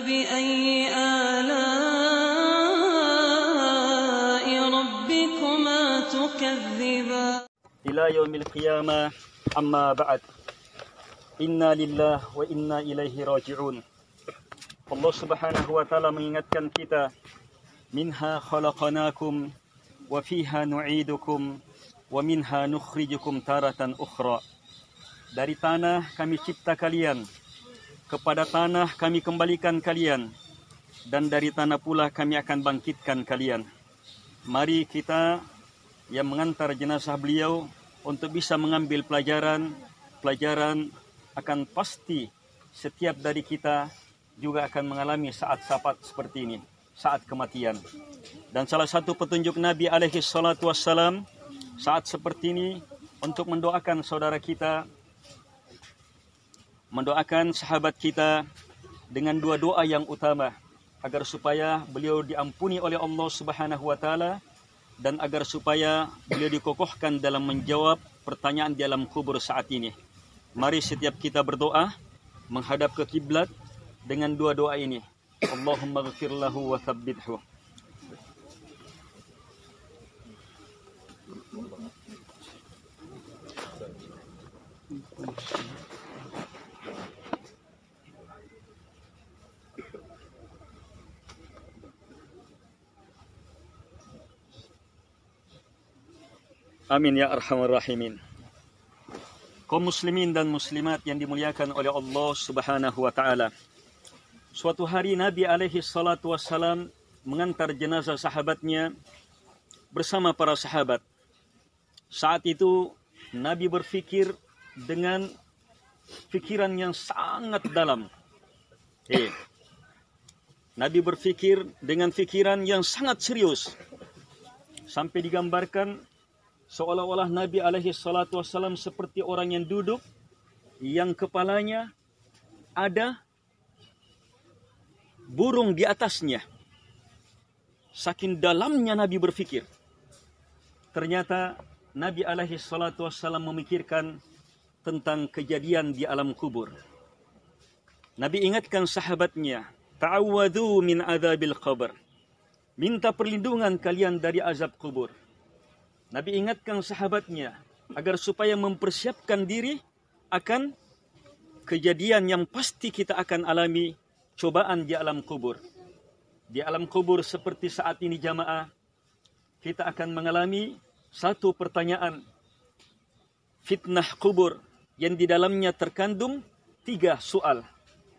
فبأي آلاء ربكما تكذبان إلى يوم القيامة أما بعد Inna lillah wa inna ilaihi raji'un. Allah subhanahu wa ta'ala mengingatkan kita, minha khalaqanakum wa fiha nu'idukum wa minha nukhrijukum taratan ukhra. Dari tanah kami cipta kalian, kepada tanah kami kembalikan kalian, dan dari tanah pula kami akan bangkitkan kalian. Mari kita yang mengantar jenazah beliau untuk bisa mengambil pelajaran akan pasti setiap dari kita juga akan mengalami saat-saat seperti ini, saat kematian. Dan salah satu petunjuk Nabi alaihi salatu wassalam saat seperti ini untuk mendoakan saudara kita, mendoakan sahabat kita dengan dua doa yang utama, agar supaya beliau diampuni oleh Allah Subhanahu wa taala dan agar supaya beliau dikokohkan dalam menjawab pertanyaan di alam kubur saat ini. Mari setiap kita berdoa menghadap ke kiblat dengan dua doa ini. Allahumma ghfir lahu wa thabbithu. Amin ya arhamar rahimin. Kaum muslimin dan muslimat yang dimuliakan oleh Allah Subhanahu wa taala. Suatu hari Nabi alaihi salatu wassalam mengantar jenazah sahabatnya bersama para sahabat. Saat itu Nabi berfikir dengan fikiran yang sangat dalam. Nabi berfikir dengan fikiran yang sangat serius. Sampai digambarkan seolah-olah Nabi alaihi salatu wassalam seperti orang yang duduk, yang kepalanya ada burung di atasnya. Saking dalamnya Nabi berfikir. Ternyata Nabi alaihi salatu wassalam memikirkan tentang kejadian di alam kubur. Nabi ingatkan sahabatnya, ta'awwadhu min adzabil qabr. Minta perlindungan kalian dari azab kubur. Nabi ingatkan sahabatnya agar supaya mempersiapkan diri akan kejadian yang pasti kita akan alami, cobaan di alam kubur. Di alam kubur seperti saat ini jamaah, kita akan mengalami satu pertanyaan, fitnah kubur yang di dalamnya terkandung 3 soal.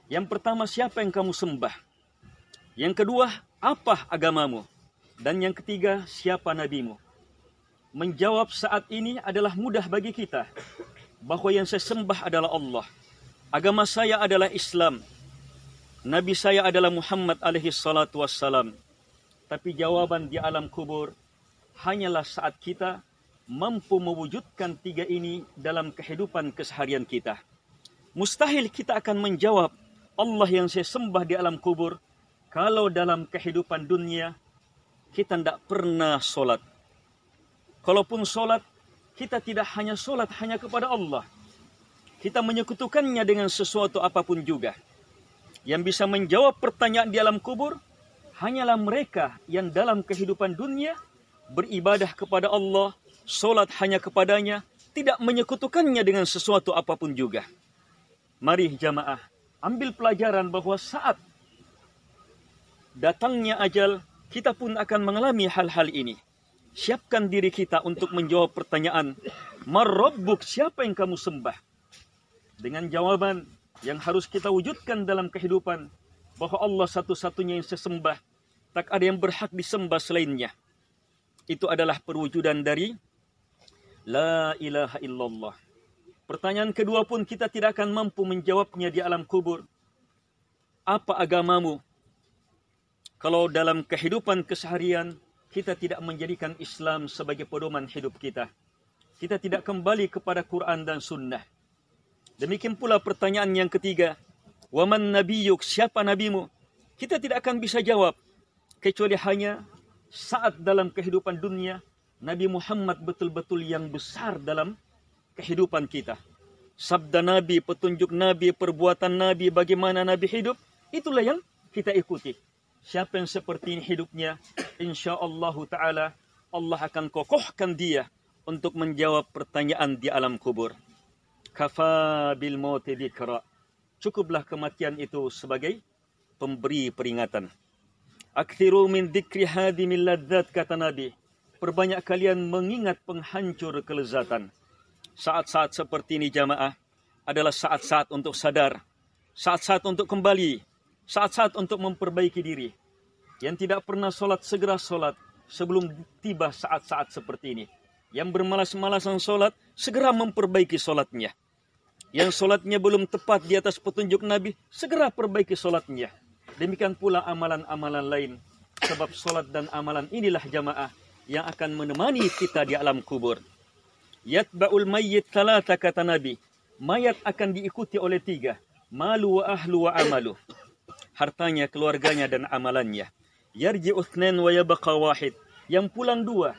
Yang pertama, siapa yang kamu sembah? Yang kedua, apa agamamu? Dan yang ketiga, siapa nabimu? Menjawab saat ini adalah mudah bagi kita, bahwa yang saya sembah adalah Allah, agama saya adalah Islam, Nabi saya adalah Muhammad alaihi salatu wassalam. Tapi jawaban di alam kubur hanyalah saat kita mampu mewujudkan 3 ini dalam kehidupan keseharian kita. Mustahil kita akan menjawab Allah yang saya sembah di alam kubur kalau dalam kehidupan dunia kita tidak pernah solat. Kalaupun solat, kita tidak hanya solat hanya kepada Allah. Kita menyekutukannya dengan sesuatu apapun juga. Yang bisa menjawab pertanyaan di alam kubur hanyalah mereka yang dalam kehidupan dunia beribadah kepada Allah, solat hanya kepadanya, tidak menyekutukannya dengan sesuatu apapun juga. Mari jamaah, ambil pelajaran bahwa saat datangnya ajal, kita pun akan mengalami hal-hal ini. Siapkan diri kita untuk menjawab pertanyaan, Mar-Rabbuk, siapa yang kamu sembah? Dengan jawaban yang harus kita wujudkan dalam kehidupan, bahwa Allah satu-satunya yang saya sembah, tak ada yang berhak disembah selainnya. Itu adalah perwujudan dari La ilaha illallah. Pertanyaan kedua pun kita tidak akan mampu menjawabnya di alam kubur. Apa agamamu? Kalau dalam kehidupan keseharian kita tidak menjadikan Islam sebagai pedoman hidup kita, kita tidak kembali kepada Quran dan Sunnah. Demikian pula pertanyaan yang ketiga, Waman nabiyyuk, siapa nabimu? Kita tidak akan bisa jawab, kecuali hanya saat dalam kehidupan dunia, Nabi Muhammad betul-betul yang besar dalam kehidupan kita. Sabda Nabi, petunjuk Nabi, perbuatan Nabi, bagaimana Nabi hidup, itulah yang kita ikuti. Siapa yang seperti ini hidupnya, insyaallah ta'ala Allah akan kokohkan dia untuk menjawab pertanyaan di alam kubur. Kafa bil mauti dzikra. Cukuplah kematian itu sebagai pemberi peringatan. Akthiru min dzikri hadimil ladzat, kata Nabi. Perbanyak kalian mengingat penghancur kelezatan. Saat-saat seperti ini jamaah adalah saat-saat untuk sadar, saat-saat untuk kembali, saat-saat untuk memperbaiki diri. Yang tidak pernah solat, segera solat sebelum tiba saat-saat seperti ini. Yang bermalas-malasan solat, segera memperbaiki solatnya. Yang solatnya belum tepat di atas petunjuk Nabi, segera perbaiki solatnya. Demikian pula amalan-amalan lain. Sebab solat dan amalan inilah jamaah yang akan menemani kita di alam kubur. Yatba'ul mayyit thalatha, kata Nabi. Mayat akan diikuti oleh 3. Malu wa ahlu wa amalu. Hartanya, keluarganya dan amalannya. Yarji'u ithnain wa yabqa wahid. Yang pulang 2.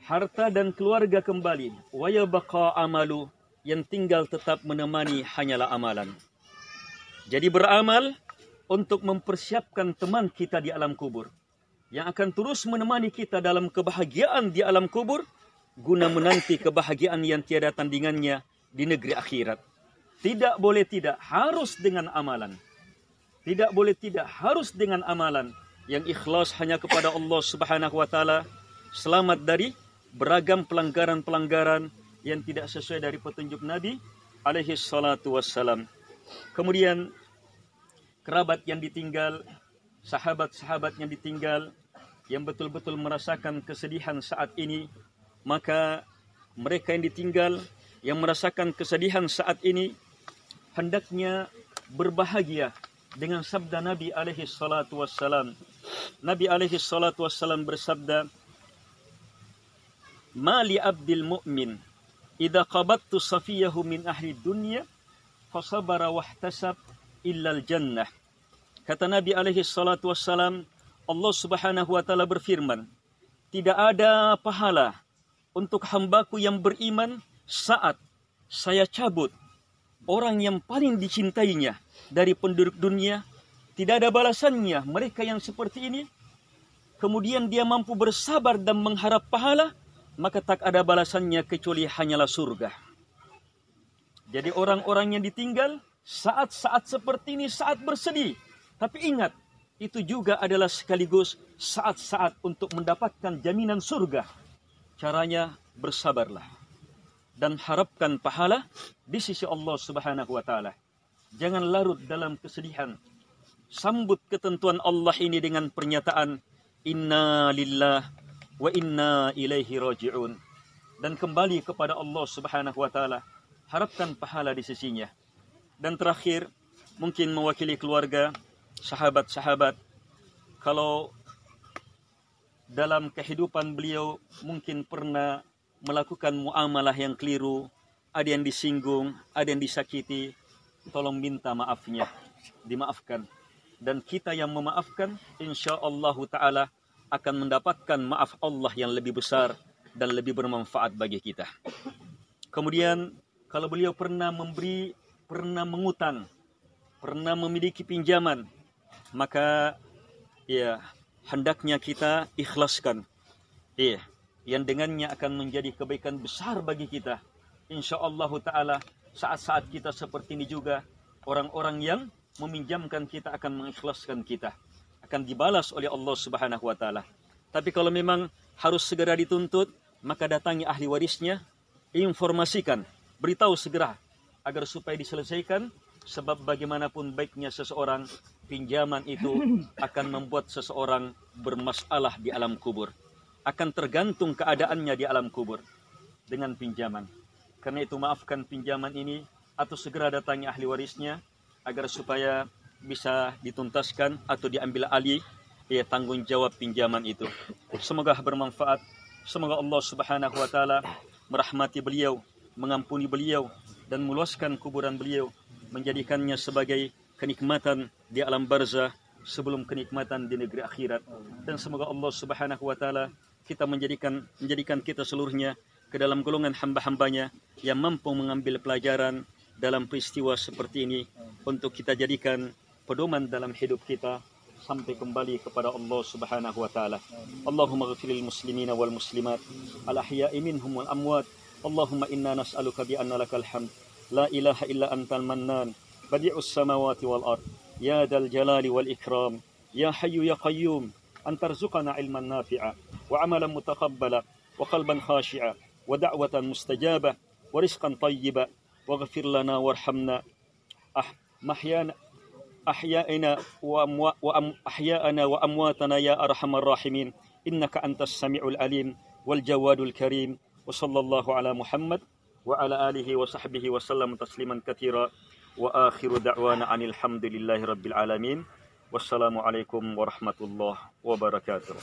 Harta dan keluarga kembali. Wa yabqa amalu. Yang tinggal tetap menemani hanyalah amalan. Jadi beramal untuk mempersiapkan teman kita di alam kubur. Yang akan terus menemani kita dalam kebahagiaan di alam kubur, guna menanti kebahagiaan yang tiada tandingannya di negeri akhirat. Tidak boleh tidak, harus dengan amalan. Tidak boleh tidak, harus dengan amalan yang ikhlas hanya kepada Allah Subhanahu wa taala, selamat dari beragam pelanggaran-pelanggaran yang tidak sesuai dari petunjuk Nabi alaihi salatu wassalam. Kemudian kerabat yang ditinggal, sahabat-sahabat yang ditinggal, yang betul-betul merasakan kesedihan saat ini, maka mereka yang ditinggal, yang merasakan kesedihan saat ini, hendaknya berbahagia dengan sabda Nabi alaihi salatu wassalam. Nabi alaihi salatu wassalam bersabda, "Ma li abdil mu'min idza qabattu safiyahu min ahli dunya fasabara wahtasab illal jannah." Kata Nabi alaihi salatu wassalam, Allah Subhanahu wa taala berfirman, tidak ada pahala untuk hambaku yang beriman saat saya cabut orang yang paling dicintainya dari penduduk dunia. Tidak ada balasannya mereka yang seperti ini. Kemudian dia mampu bersabar dan mengharap pahala, maka tak ada balasannya kecuali hanyalah surga. Jadi orang-orang yang ditinggal saat-saat seperti ini, saat bersedih. Tapi ingat, itu juga adalah sekaligus saat-saat untuk mendapatkan jaminan surga. Caranya bersabarlah dan harapkan pahala di sisi Allah Subhanahu wa taala. Jangan larut dalam kesedihan. Sambut ketentuan Allah ini dengan pernyataan inna lillah wa inna ilaihi raji'un, dan kembali kepada Allah Subhanahu wa taala. Harapkan pahala di sisinya. Dan terakhir, mungkin mewakili keluarga, sahabat-sahabat, kalau dalam kehidupan beliau mungkin pernah melakukan muamalah yang keliru, ada yang disinggung, ada yang disakiti, tolong minta maafnya, dimaafkan. Dan kita yang memaafkan, insyaallah ta'ala akan mendapatkan maaf Allah yang lebih besar dan lebih bermanfaat bagi kita. Kemudian, kalau beliau pernah memberi, pernah mengutang, pernah memiliki pinjaman, maka ya hendaknya kita ikhlaskan. Yang dengannya akan menjadi kebaikan besar bagi kita. Insyaallah ta'ala saat-saat kita seperti ini juga, orang-orang yang meminjamkan kita akan mengikhlaskan kita, akan dibalas oleh Allah Subhanahu wa taala. Tapi kalau memang harus segera dituntut, maka datangi ahli warisnya, informasikan, beritahu segera agar supaya diselesaikan. Sebab bagaimanapun baiknya seseorang, pinjaman itu akan membuat seseorang bermasalah di alam kubur. Akan tergantung keadaannya di alam kubur dengan pinjaman. Karena itu maafkan pinjaman ini atau segera datangi ahli warisnya agar supaya bisa dituntaskan atau diambil alih tanggung jawab pinjaman itu. Semoga bermanfaat. Semoga Allah Subhanahu wa taala merahmati beliau, mengampuni beliau dan meluaskan kuburan beliau, menjadikannya sebagai kenikmatan di alam barzah sebelum kenikmatan di negeri akhirat. Dan semoga Allah Subhanahu wa taala kita menjadikan kita seluruhnya ke dalam golongan hamba-hambanya yang mampu mengambil pelajaran dalam peristiwa seperti ini untuk kita jadikan pedoman dalam hidup kita sampai kembali kepada Allah Subhanahu wa taala. Allahumma ghfiril muslimina wal muslimat al ahya'i minhum wal amwat. Allahumma inna nas'aluka bi anna lakal hamd la ilaha illa antal mannan badi'us samawati wal ard ya dal jalali wal ikram ya hayyu ya qayyum an tarzuqana ilman nafi'a wa amalan mutaqabbala wa qalban khashi'a wa da'watan mustajabah wa rizqan tayyiba waghfir lana warhamna أحياءنا وأحياءنا وأمواتنا يا أرحم الراحمين إنك أنت السميع العليم والجواد الكريم وصلى الله على محمد وعلى آله وصحبه وسلم تسليما كثيرا وآخر دعوانا عن الحمد لله رب العالمين والسلام عليكم ورحمة الله وبركاته.